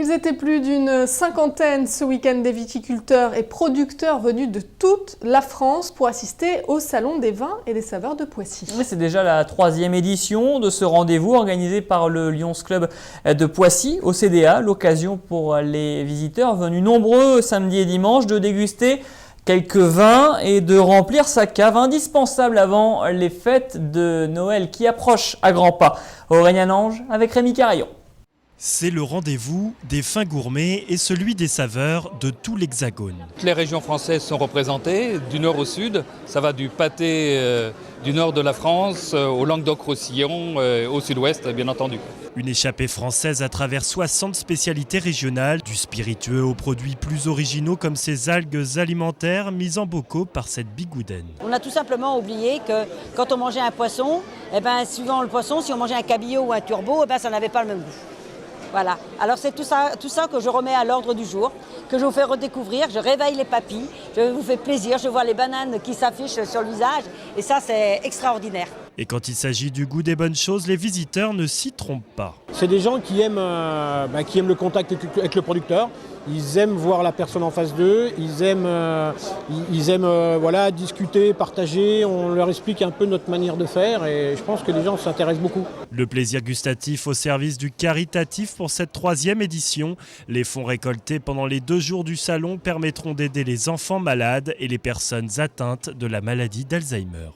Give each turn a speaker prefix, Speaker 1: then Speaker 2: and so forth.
Speaker 1: Ils étaient plus d'une cinquantaine ce week-end des viticulteurs et producteurs venus de toute la France pour assister au Salon des vins et des saveurs de Poissy.
Speaker 2: Oui, c'est déjà la 3e édition de ce rendez-vous organisé par le Lions Club de Poissy au CDA. L'occasion pour les visiteurs venus nombreux samedi et dimanche de déguster quelques vins et de remplir sa cave, indispensable avant les fêtes de Noël qui approchent à grands pas. Aurélien Ange avec Rémi Carayon.
Speaker 3: C'est le rendez-vous des fins gourmets et celui des saveurs de tout l'Hexagone.
Speaker 4: Toutes les régions françaises sont représentées, du nord au sud. Ça va du pâté du nord de la France au Languedoc-Roussillon, au sud-ouest bien entendu.
Speaker 3: Une échappée française à travers 60 spécialités régionales, du spiritueux aux produits plus originaux comme ces algues alimentaires mises en bocaux par cette bigoudaine.
Speaker 5: On a tout simplement oublié que quand on mangeait un poisson, suivant le poisson, si on mangeait un cabillaud ou un turbo, ça n'avait pas le même goût. Voilà, alors c'est tout ça que je remets à l'ordre du jour, que je vous fais redécouvrir, je réveille les papilles, je vous fais plaisir, je vois les bananes qui s'affichent sur le visage et ça c'est extraordinaire.
Speaker 3: Et quand il s'agit du goût des bonnes choses, les visiteurs ne s'y trompent pas.
Speaker 6: C'est des gens qui aiment le contact avec le producteur, ils aiment voir la personne en face d'eux, ils aiment discuter, partager, on leur explique un peu notre manière de faire et je pense que les gens s'intéressent beaucoup.
Speaker 3: Le plaisir gustatif au service du caritatif pour cette 3e édition. Les fonds récoltés pendant les 2 jours du salon permettront d'aider les enfants malades et les personnes atteintes de la maladie d'Alzheimer.